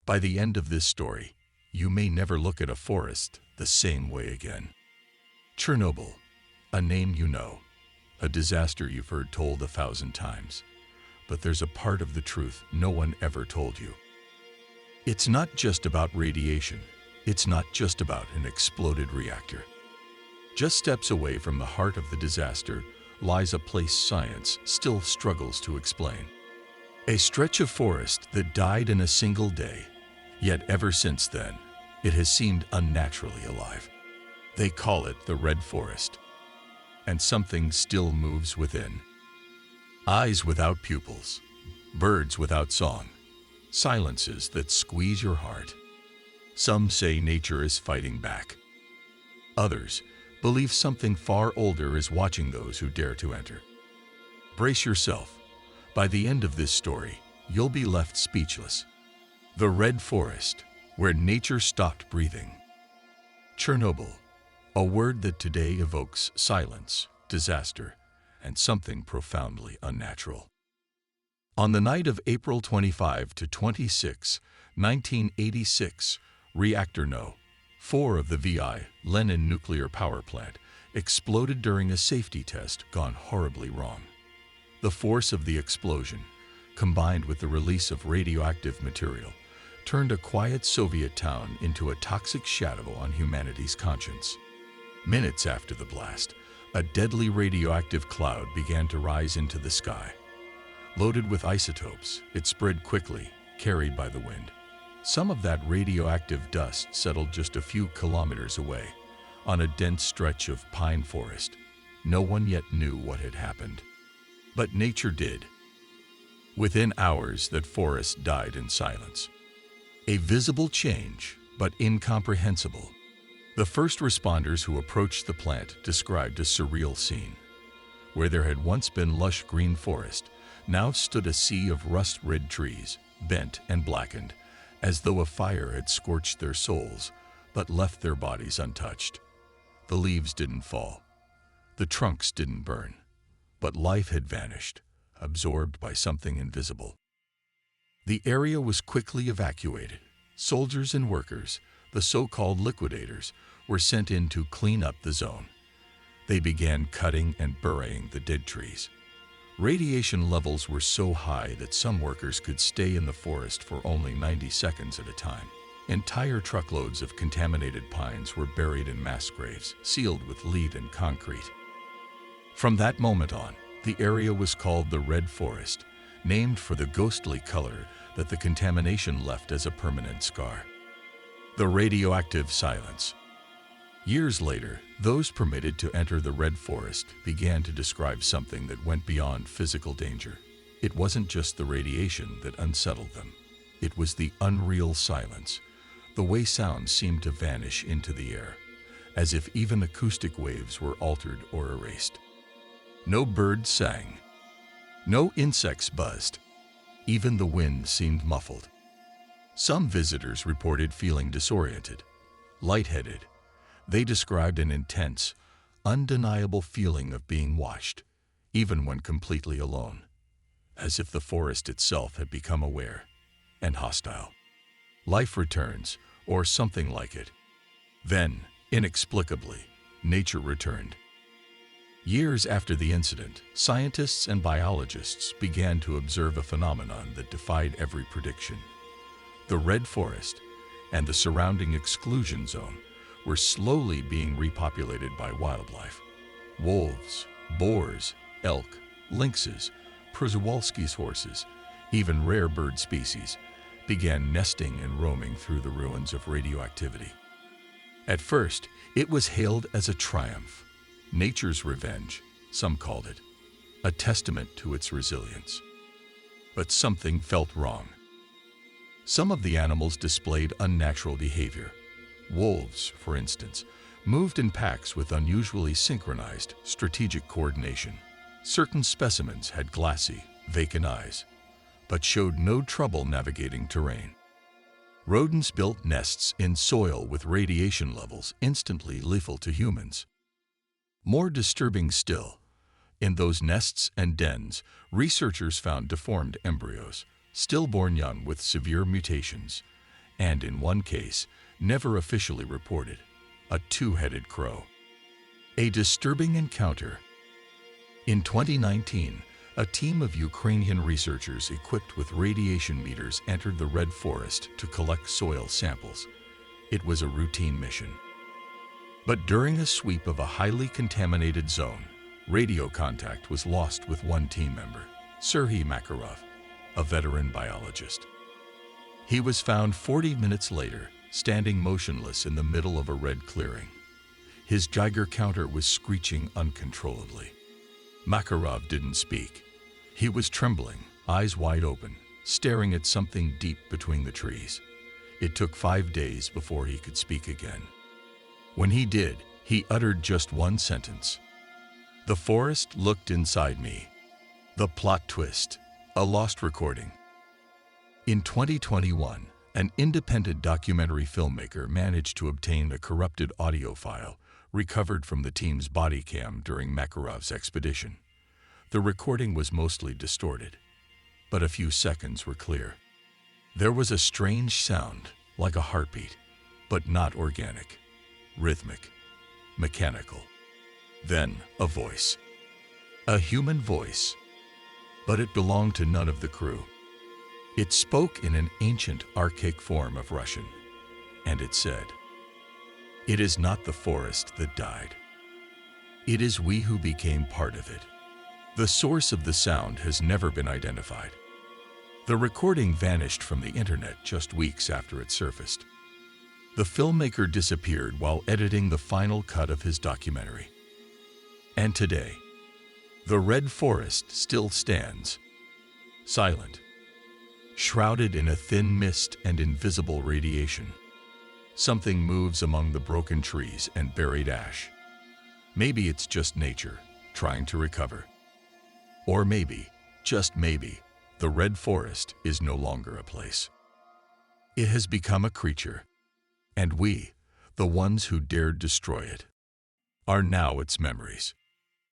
By the end of this story, you may never look at a forest the same way again. Chernobyl, a name you know, a disaster you've heard told 1,000 times. But there's a part of the truth no one ever told you. It's not just about radiation. It's not just about an exploded reactor. Just steps away from the heart of the disaster lies a place science still struggles to explain. A stretch of forest that died in a single day, yet ever since then, it has seemed unnaturally alive. They call it the Red Forest. And something still moves within. Eyes without pupils, birds without song, silences that squeeze your heart. Some say nature is fighting back. Others believe something far older is watching those who dare to enter. Brace yourself. By the end of this story, you'll be left speechless. The Red Forest, where nature stopped breathing. Chernobyl, a word that today evokes silence, disaster, and something profoundly unnatural. On the night of April 25 to 26, 1986, Reactor No. 4 of the V.I. Lenin nuclear power plant exploded during a safety test gone horribly wrong. The force of the explosion, combined with the release of radioactive material, turned a quiet Soviet town into a toxic shadow on humanity's conscience. Minutes after the blast, a deadly radioactive cloud began to rise into the sky. Loaded with isotopes, it spread quickly, carried by the wind. Some of that radioactive dust settled just a few kilometers away, on a dense stretch of pine forest. No one yet knew what had happened. But nature did. Within hours, that forest died in silence. A visible change, but incomprehensible. The first responders who approached the plant described a surreal scene. Where there had once been lush green forest, now stood a sea of rust-red trees, bent and blackened, as though a fire had scorched their souls, but left their bodies untouched. The leaves didn't fall. The trunks didn't burn. But life had vanished, absorbed by something invisible. The area was quickly evacuated. Soldiers and workers, the so-called liquidators, were sent in to clean up the zone. They began cutting and burying the dead trees. Radiation levels were so high that some workers could stay in the forest for only 90 seconds at a time. Entire truckloads of contaminated pines were buried in mass graves, sealed with lead and concrete. From that moment on, the area was called the Red Forest, named for the ghostly color that the contamination left as a permanent scar. The radioactive silence. Years later, those permitted to enter the Red Forest began to describe something that went beyond physical danger. It wasn't just the radiation that unsettled them. It was the unreal silence, the way sound seemed to vanish into the air, as if even acoustic waves were altered or erased. No birds sang. No insects buzzed. Even the wind seemed muffled. Some visitors reported feeling disoriented, lightheaded. They described an intense, undeniable feeling of being watched, even when completely alone, as if the forest itself had become aware and hostile. Life returns, or something like it. Then, inexplicably, nature returned. Years after the incident, scientists and biologists began to observe a phenomenon that defied every prediction. The Red Forest and the surrounding exclusion zone were slowly being repopulated by wildlife. Wolves, boars, elk, lynxes, Przewalski's horses, even rare bird species, began nesting and roaming through the ruins of radioactivity. At first, it was hailed as a triumph. Nature's revenge, some called it, a testament to its resilience. But something felt wrong. Some of the animals displayed unnatural behavior. Wolves, for instance, moved in packs with unusually synchronized, strategic coordination. Certain specimens had glassy, vacant eyes, but showed no trouble navigating terrain. Rodents built nests in soil with radiation levels instantly lethal to humans. More disturbing still, in those nests and dens, researchers found deformed embryos, stillborn young with severe mutations, and in one case, never officially reported, a two-headed crow. A disturbing encounter. In 2019, a team of Ukrainian researchers equipped with radiation meters entered the Red Forest to collect soil samples. It was a routine mission. But during a sweep of a highly contaminated zone, radio contact was lost with one team member, Serhiy Makarov, a veteran biologist. He was found 40 minutes later, standing motionless in the middle of a red clearing. His Geiger counter was screeching uncontrollably. Makarov didn't speak. He was trembling, eyes wide open, staring at something deep between the trees. It took 5 days before he could speak again. When he did, he uttered just one sentence. "The forest looked inside me." The plot twist, a lost recording. In 2021, an independent documentary filmmaker managed to obtain a corrupted audio file recovered from the team's body cam during Makarov's expedition. The recording was mostly distorted, but a few seconds were clear. There was a strange sound, like a heartbeat, but not organic, rhythmic, mechanical. Then a voice. A human voice, but it belonged to none of the crew. It spoke in an ancient, archaic form of Russian, and it said, "It is not the forest that died. It is we who became part of it." The source of the sound has never been identified. The recording vanished from the internet just weeks after it surfaced. The filmmaker disappeared while editing the final cut of his documentary. And today, the Red Forest still stands, silent, shrouded in a thin mist and invisible radiation. Something moves among the broken trees and buried ash. Maybe it's just nature trying to recover. Or maybe, just maybe, the Red Forest is no longer a place. It has become a creature, and we, the ones who dared destroy it, are now its memories.